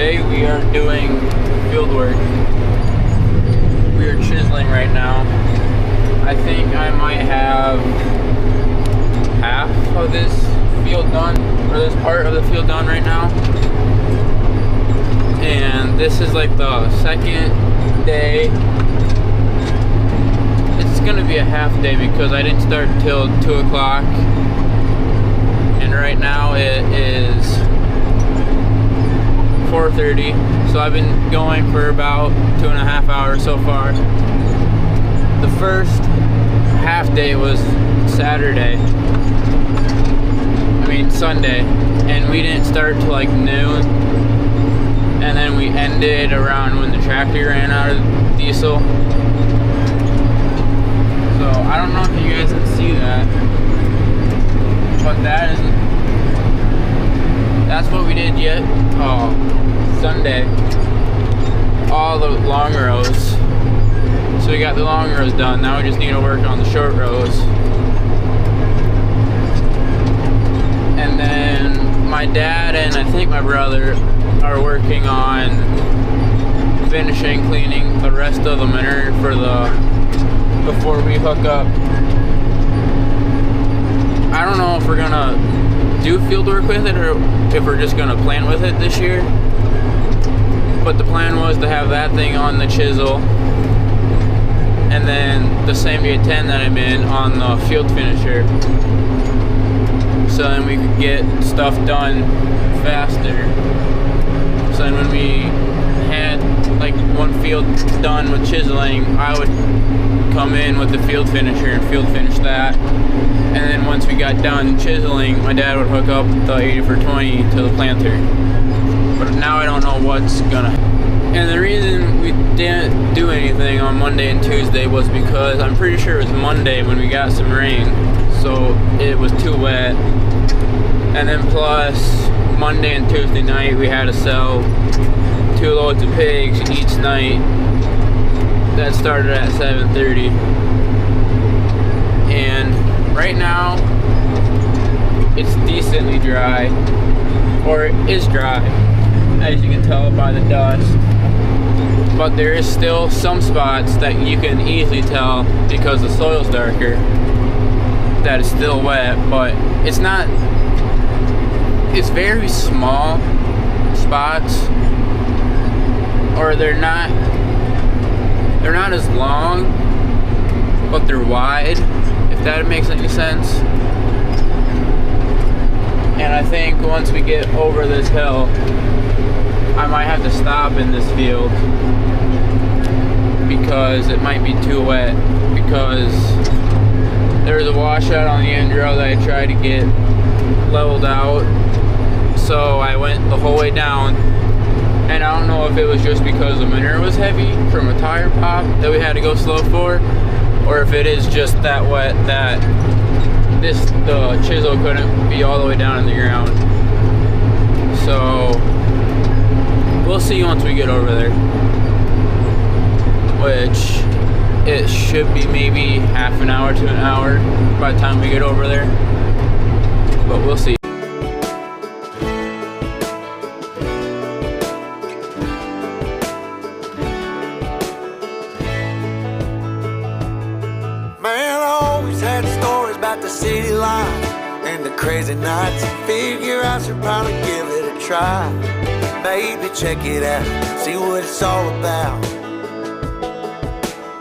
today we are doing field work. We are chiseling right now. I think I might have half of this field done, or this part of the field done right now. And this is like the second day. It's gonna be a half day because I didn't start till 2 o'clock. And right now it is 4:30, so I've been going for about 2.5 hours so far. The first half day was Sunday, and we didn't start till like noon, and then we ended around when the tractor ran out of diesel. So I don't know if you guys can see that, but that's what we did yet. Sunday, all the long rows. So we got the long rows done. Now we just need to work on the short rows. And then my dad and I think my brother are working on finishing cleaning the rest of the manure before we hook up. I don't know if we're gonna do field work with it or if we're just gonna plant with it this year. But the plan was to have that thing on the chisel, and then the same D10 that I'm in on the field finisher, so then we could get stuff done faster. So then when we had like one field done with chiseling, I would come in with the field finisher and field finish that. And then once we got done chiseling, my dad would hook up the 80/20 to the planter. But now I don't know what's gonna. And the reason we didn't do anything on Monday and Tuesday was because I'm pretty sure it was Monday when we got some rain, so it was too wet. And then plus Monday and Tuesday night we had to sell 2 loads of pigs each night. That started at 7:30. And right now it's decently dry, or it is dry, as you can tell by the dust. But there is still some spots that you can easily tell because the soil's darker that it's still wet, but it's not. It's very small spots, or they're not as long, but they're wide, if that makes any sense. And I think once we get over this hill, I might have to stop in this field because it might be too wet, because there's a washout on the end row that I tried to get leveled out. So I went the whole way down, and I don't know if it was just because the manure was heavy from a tire pop that we had to go slow for, or if it is just that wet that the chisel couldn't be all the way down in the ground. So we'll see once we get over there, which it should be maybe half an hour to an hour by the time we get over there, but we'll see. Man, I always had stories about the city life and the crazy nights. Figure I should probably give it a try. Maybe check it out, see what it's all about.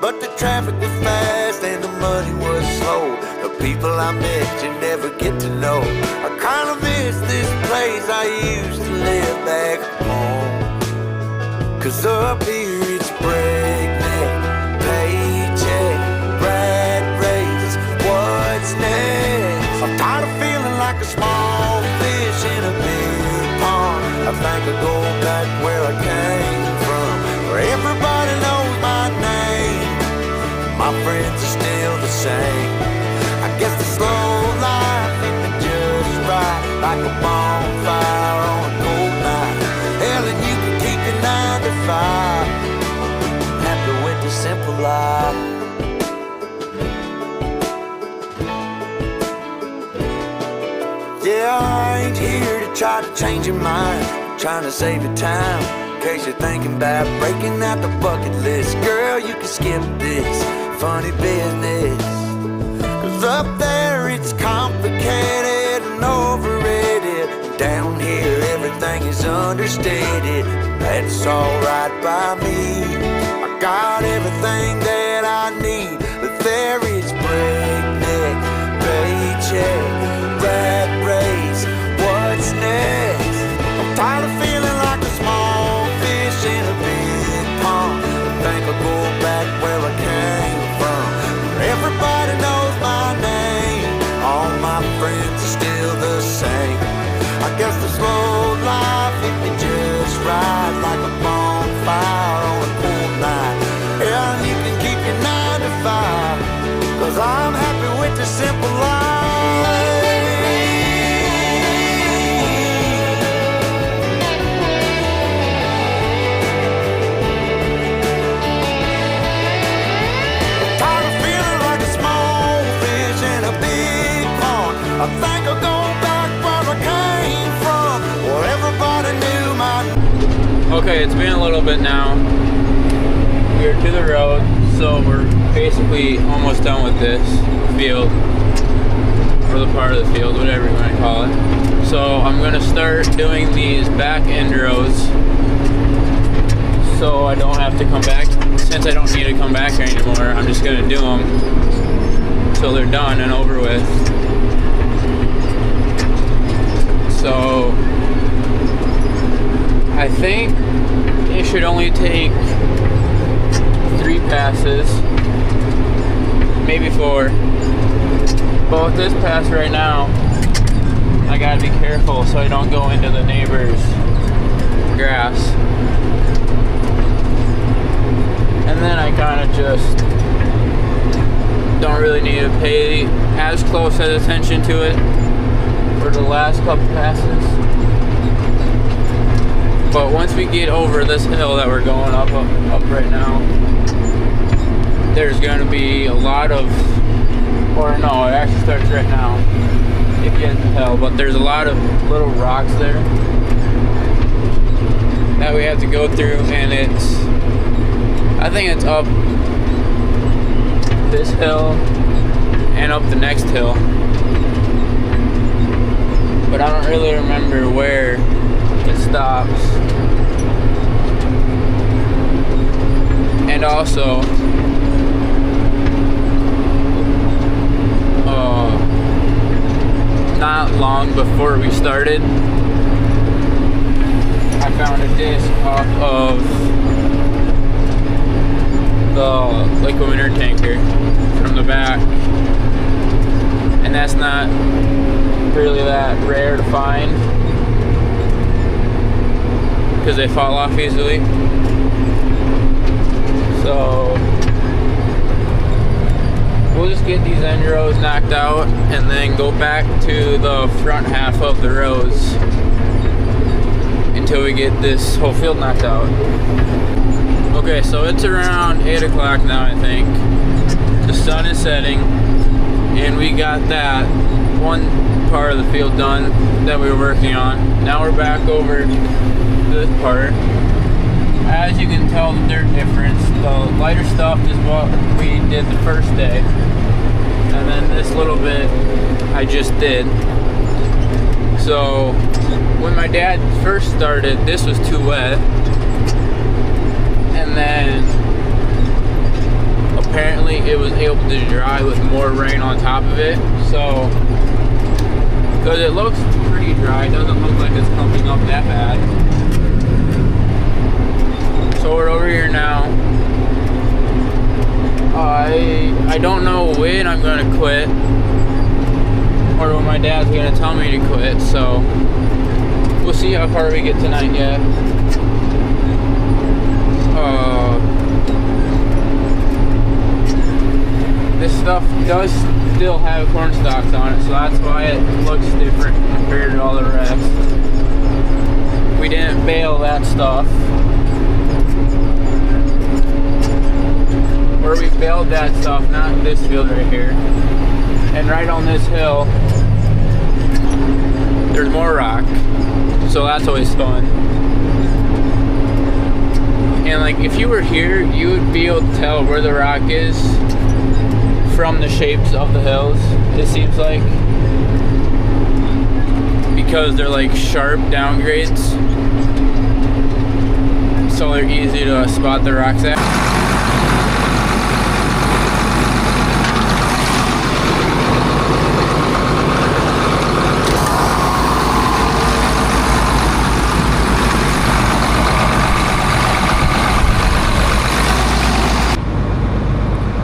But the traffic was fast and the money was slow. The people I met you never get to know. I kinda miss this place I used to live back home. 'Cause up here it's breakneck, paycheck, rat race, what's next? I'm tired of feeling like a small fish in a big pond. I think I'll go back where I came from, where everybody knows my name. My friends are still the same. I guess the slow life hit me just right, like a bonfire on a cold night. Hell, and you can keep your 9 to 5, happy with the simple life. Yeah, I ain't here to try to change your mind, trying to save your time. In case you're thinking about breaking out the bucket list, girl, you can skip this funny business. 'Cause up there it's complicated and overrated. Down here everything is understated. That's alright by me. I got everything that I need, but there is breakneck, paycheck, rat race. What's next? I'm tired of feeling like a small fish in a big pond. I think I'll go back where I came from, where everybody knows my name. All my friends are still the same. I guess the slow life hit me just right, like a bonfire on a cool night. Yeah, and you can keep your 9 to 5, 'cause I'm happy with the simple life. Tired of feeling like a small fish in a big pond. I think I'll go back where I came from, where everybody knew my name. Okay, it's been a little bit now. We're to the road, so we're basically almost done with this field, or the part of the field, whatever you want to call it. So I'm gonna start doing these back end rows, so I don't have to come back. Since I don't need to come back here anymore, I'm just gonna do them till they're done and over with. So I think it should only take 3 passes, maybe 4. But with this pass right now, I gotta be careful so I don't go into the neighbor's grass. And then I kinda just don't really need to pay as close attention to it for the last couple passes. But once we get over this hill that we're going up right now, there's going to be a lot of, or no, it actually starts right now, if you can tell, but there's a lot of little rocks there that we have to go through, and I think it's up this hill and up the next hill, but I don't really remember where it stops. And also, not long before we started, I found a disc off of the liquid manure tanker from the back, and that's not really that rare to find because they fall off easily. So we'll just get these end rows knocked out and then go back to the front half of the rows until we get this whole field knocked out. Okay, so it's around 8 o'clock now, I think. The sun is setting, and we got that one part of the field done that we were working on. Now we're back over this part. As you can tell, the dirt difference. The lighter stuff is what we did the first day, and then this little bit I just did. So when my dad first started, this was too wet, and then apparently it was able to dry with more rain on top of it. So because it looks pretty dry, it doesn't look like it's clumping up that bad. So we're over here now. I don't know when I'm gonna quit, or when my dad's gonna tell me to quit, so we'll see how far we get tonight yet. This stuff does still have corn stalks on it, so that's why it looks different compared to all the rest. We didn't bale that stuff. Where we baled that stuff, not this field right here. And right on this hill, there's more rock. So that's always fun. And like if you were here, you would be able to tell where the rock is from the shapes of the hills, it seems like. Because they're like sharp downgrades. So they're easy to spot the rocks at.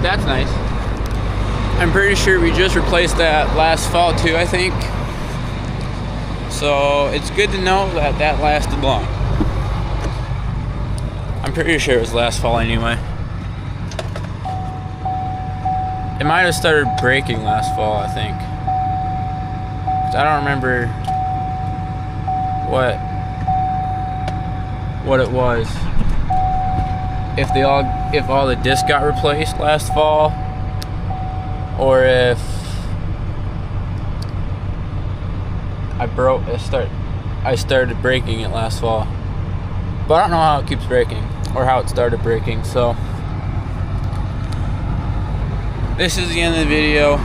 That's nice. I'm pretty sure we just replaced that last fall too, I think. So it's good to know that that lasted long. I'm pretty sure it was last fall anyway. It might have started breaking last fall, I think. 'Cause I don't remember what it was. If all the discs got replaced last fall, or if I started breaking it last fall. But I don't know how it keeps breaking or how it started breaking. So this is the end of the video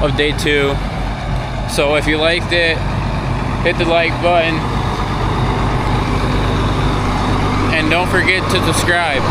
of day 2. So if you liked it, hit the like button and don't forget to subscribe.